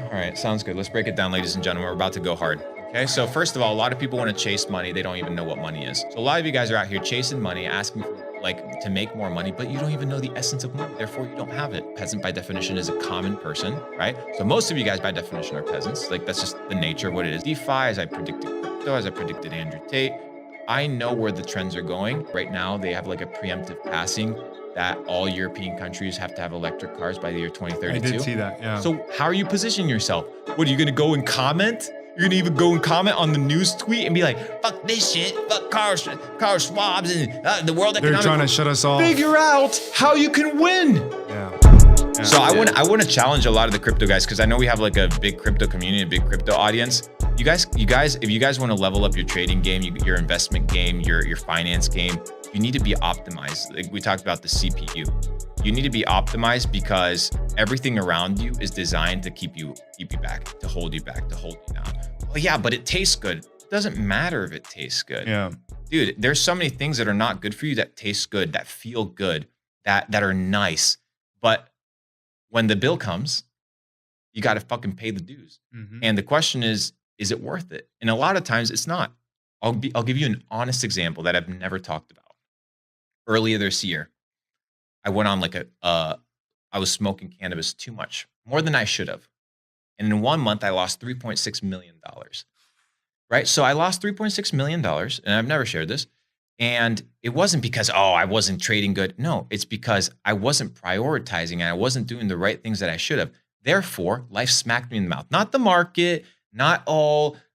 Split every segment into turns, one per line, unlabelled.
All right, sounds good. Let's break it down, ladies and gentlemen. We're about to go hard. Okay, so first of all, a lot of people want to chase money. They don't even know what money is. So a lot of you guys are out here chasing money, asking for like to make more money, but you don't even know the essence of money. Therefore, you don't have it. Peasant by definition is a common person, right? So most of you guys by definition are peasants. Like that's just the nature of what it is. DeFi, as I predicted crypto, as I predicted Andrew Tate. I know where the trends are going. Right now, they have like a preemptive passing that all European countries have to have electric cars by the year
I
2032.
did see that. Yeah.
So how are you positioning yourself? What are you gonna go and comment? You're gonna even go and comment on the news tweet and be like, "Fuck this shit, fuck car swabs and the World
They're
Economic."
trying to shut us off.
Figure out how you can win.
Yeah.
So I want to challenge a lot of the crypto guys because I know we have like a big crypto community, a big crypto audience. You guys, if you guys want to level up your trading game, your investment game, your finance game, you need to be optimized. Like we talked about the CPU. You need to be optimized because everything around you is designed to keep you back, to hold you back, to hold you down. Oh yeah, but it tastes good. It doesn't matter if it tastes good.
Yeah.
Dude, there's so many things that are not good for you that taste good, that feel good, that are nice. But when the bill comes, you got to fucking pay the dues.
Mm-hmm.
And the question is it worth it? And a lot of times it's not. I'll give you an honest example that I've never talked about. Earlier this year, I went on like I was smoking cannabis too much, more than I should have. And in 1 month, I lost $3.6 million. Right? So I lost $3.6 million, and I've never shared this. And it wasn't because, I wasn't trading good. No, it's because I wasn't prioritizing and I wasn't doing the right things that I should have. Therefore, life smacked me in the mouth. Not the market, not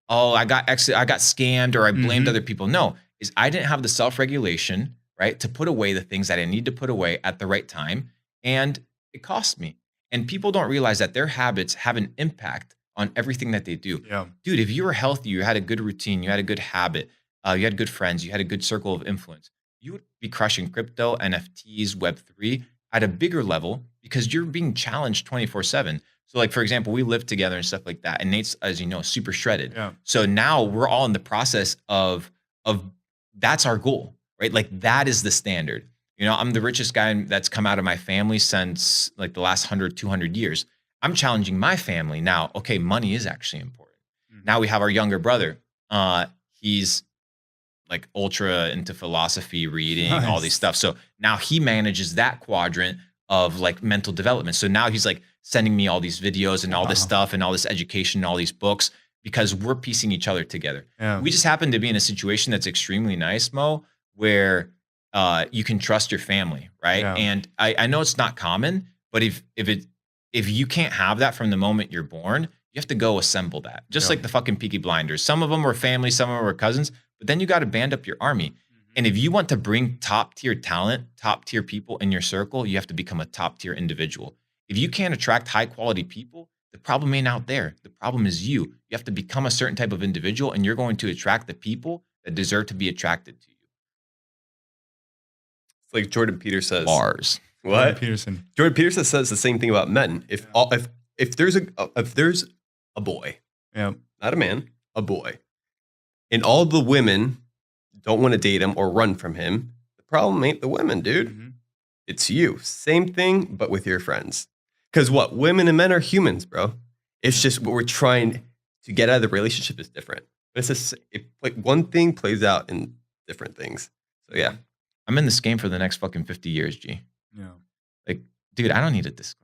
I got scammed or I blamed other people. No, is I didn't have the self-regulation, right, to put away the things that I need to put away at the right time. And it cost me. And people don't realize that their habits have an impact on everything that they do.
Yeah.
Dude, if you were healthy, you had a good routine, you had a good habit, you had good friends, you had a good circle of influence, you would be crushing crypto, NFTs, Web3 at a bigger level because you're being challenged 24/7. So like, for example, we live together and stuff like that. And Nate's, as you know, super shredded.
Yeah.
So now we're all in the process of that's our goal, right? Like that is the standard. You know, I'm the richest guy that's come out of my family since like the last 100, 200 years. I'm challenging my family now. Okay, money is actually important. Now we have our younger brother. He's like ultra into philosophy, reading, all these stuff. So now he manages that quadrant of like mental development. So now he's like sending me all these videos and all this stuff and all this education and all these books because we're piecing each other together.
Yeah.
We just happen to be in a situation that's extremely nice, Mo, where you can trust your family, right?
Yeah.
And I know it's not common, but if you can't have that from the moment you're born, you have to go assemble that. Just like the fucking Peaky Blinders. Some of them were family, some of them were cousins, but then you got to band up your army. And if you want to bring top tier talent, top tier people in your circle, you have to become a top tier individual. If you can't attract high quality people, the problem ain't out there. The problem is you. You have to become a certain type of individual and you're going to attract the people that deserve to be attracted to you.
It's like Jordan Peterson says.
Bars.
What?
Jordan Peterson.
Jordan Peterson says the same thing about men. If there's a boy,
Yeah.
not a man, a boy, and all the women don't want to date him or run from him, the problem ain't the women, dude.
Mhm.
It's you. Same thing, but with your friends. Because what? Women and men are humans, bro. It's just what we're trying to get out of the relationship is different. But it's like one thing plays out in different things. So yeah.
I'm in this game for the next fucking 50 years, G.
Yeah.
Like, dude, I don't need a Discord.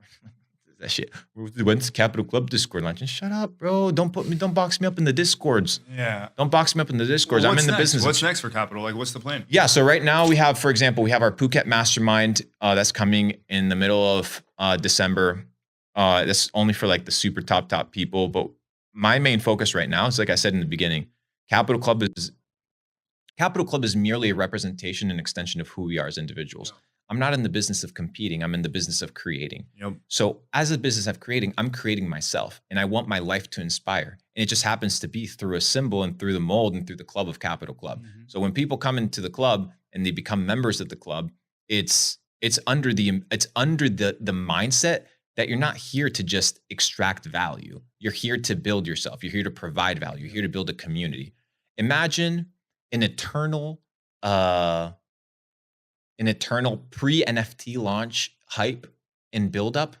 That shit. We went to Capital Club Discord lunch and shut up, bro. Don't box me up in the Discords.
Yeah.
Don't box me up in the Discords.
Well,
I'm in the
what's next?
business.
What's next for Capital? Like, what's the plan?
Yeah. So right now we have, for example, we have our Phuket Mastermind that's coming in the middle of December. That's only for like the super top people. But my main focus right now is, like I said in the beginning, Capital Club is merely a representation and extension of who we are as individuals.
Yeah.
I'm not in the business of competing. I'm in the business of creating.
Yep.
So as a business of creating, I'm creating myself and I want my life to inspire. And it just happens to be through a symbol and through the mold and through the club of Capital Club. So when people come into the club and they become members of the club, it's under the mindset that you're not here to just extract value. You're here to build yourself. You're here to provide value. You're here to build a community. Imagine an eternal pre-NFT launch hype and build up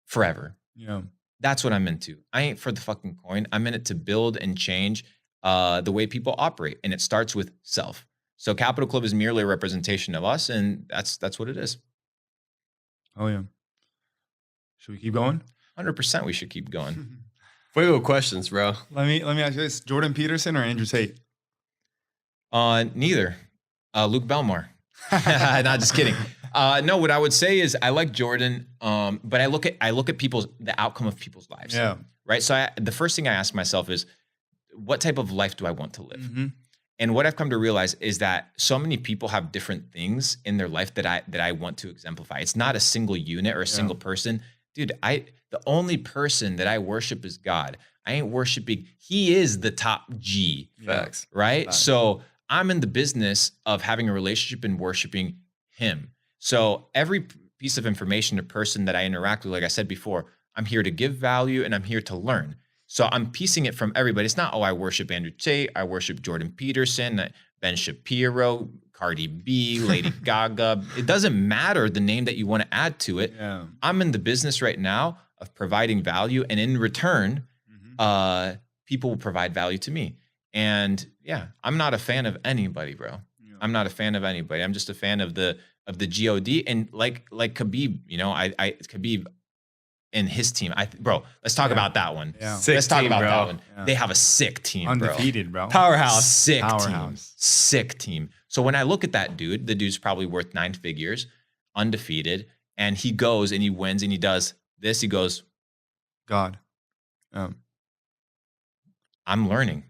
forever.
Yeah.
That's what I'm into. I ain't for the fucking coin. I'm in it to build and change the way people operate. And it starts with self. So Capital Club is merely a representation of us, and that's what it is.
Oh yeah. Should we keep going?
100% we should keep going.
Fuego questions, bro.
Let me ask you this: Jordan Peterson or Andrew Tate?
Neither. Luke Belmar. Not just kidding. No, what I would say is I like Jordan, but I look at the outcome of people's lives.
Yeah.
Right. So the first thing I ask myself is, what type of life do I want to live?
Mm-hmm.
And what I've come to realize is that so many people have different things in their life that I want to exemplify. It's not a single unit or a single person. Dude, the only person that I worship is God. I ain't worshiping. He is the top G.
Facts.
Right?
Facts.
So I'm in the business of having a relationship and worshiping him. So every piece of information or person that I interact with, like I said before, I'm here to give value and I'm here to learn. So I'm piecing it from everybody. It's not, I worship Andrew Tate, I worship Jordan Peterson, Ben Shapiro, Cardi B, Lady Gaga. It doesn't matter the name that you want to add to it.
Yeah.
I'm in the business right now of providing value, and in return, people will provide value to me. And yeah, I'm not a fan of anybody, bro. Yeah. I'm not a fan of anybody. I'm just a fan of the God. And like Khabib, Khabib and his team. Bro, let's talk about that one.
Yeah.
Let's talk about
bro.
that one.
Yeah.
They have a sick team,
Undefeated, bro.
Powerhouse.
Sick team.
Powerhouse.
Sick team. So when I look at that dude, the dude's probably worth 9 figures, undefeated, and he goes and he wins and he does this. He goes,
God.
I'm learning.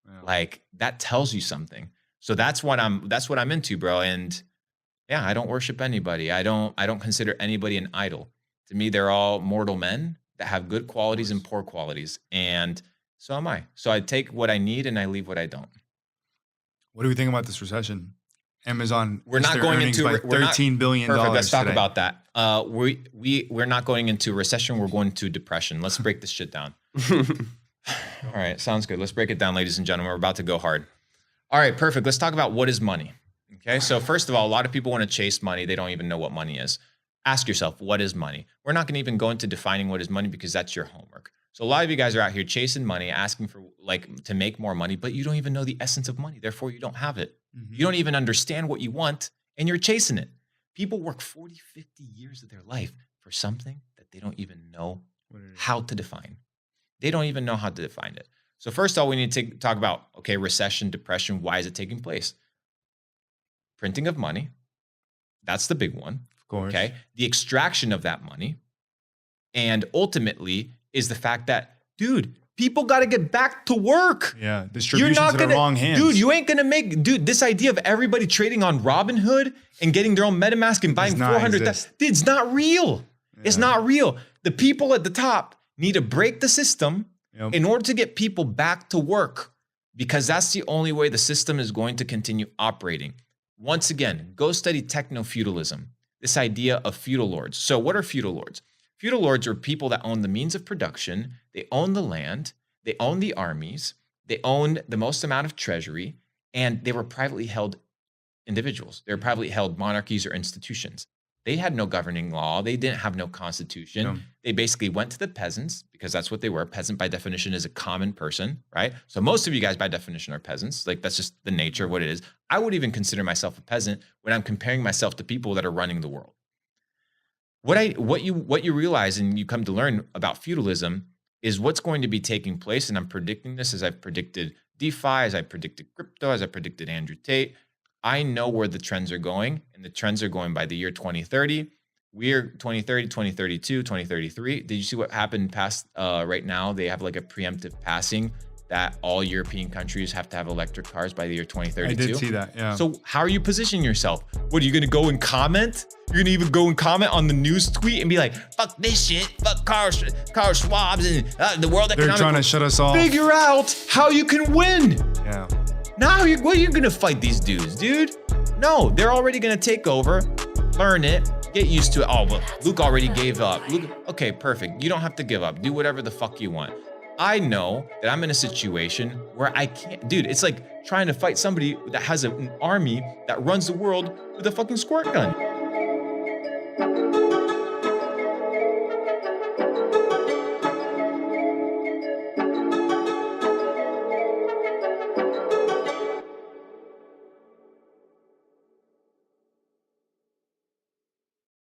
Yeah.
Like that tells you something. So that's what I'm into, bro. And yeah, I don't worship anybody. I don't consider anybody an idol. To me, they're all mortal men that have good qualities and poor qualities. And so am I. So I take what I need and I leave what I don't.
What do we think about this recession? Amazon.
We're not going into
$13 billion.
Perfect. Let's talk
today.
about that. We're not going into recession. We're going to depression. Let's break this shit down. All right, sounds good. Let's break it down, ladies and gentlemen. We're about to go hard. All right, perfect. Let's talk about what is money. Okay, so first of all, a lot of people want to chase money. They don't even know what money is. Ask yourself, what is money? We're not going to even go into defining what is money because that's your homework. So a lot of you guys are out here chasing money, asking for to make more money, but you don't even know the essence of money. Therefore, you don't have it. Mm-hmm. You don't even understand what you want and you're chasing it. People work 40, 50 years of their life for something that they don't even know how to define. They don't even know how to define it. So first of all, we need to talk about, okay, recession, depression, why is it taking place? Printing of money. That's the big one.
Of course.
Okay. The extraction of that money. And ultimately is the fact that, dude, people got to get back to work.
Yeah. Distribution to the wrong hands.
Dude, you ain't going to this idea of everybody trading on Robinhood and getting their own MetaMask and buying 400,000. Dude, it's not real. Yeah. It's not real. The people at the top need to break the system in order to get people back to work, because that's the only way the system is going to continue operating. Once again, go study techno-feudalism, this idea of feudal lords. So what are feudal lords? Feudal lords are people that own the means of production, they own the land, they own the armies, they own the most amount of treasury, and they were privately held individuals. They were privately held monarchies or institutions. They had no governing law. They didn't have no constitution. No. They basically went to the peasants, because that's what they were. A peasant by definition is a common person, right? So most of you guys by definition are peasants. Like that's just the nature of what it is. I would even consider myself a peasant when I'm comparing myself to people that are running the world. What you realize and you come to learn about feudalism is what's going to be taking place. And I'm predicting this as I've predicted DeFi, as I predicted crypto, as I predicted Andrew Tate. I know where the trends are going, and the trends are going by the year 2030. We're 2030, 2032, 2033. Did you see what happened past right now? They have like a preemptive passing that all European countries have to have electric cars by the year 2032.
I did see that, yeah.
So how are you positioning yourself? What, are you gonna go and comment? You're gonna even go and comment on the news tweet and be like, fuck this shit, fuck car swabs and the World Economic.
They're trying to shut us off.
Figure out how you can win.
Yeah.
Now, what are you gonna fight these dudes, dude? No, they're already gonna take over, learn it, get used to it. Oh, well, Luke already gave up. Luke, okay, perfect. You don't have to give up. Do whatever the fuck you want. I know that I'm in a situation where I can't, dude, it's like trying to fight somebody that has an army that runs the world with a fucking squirt gun.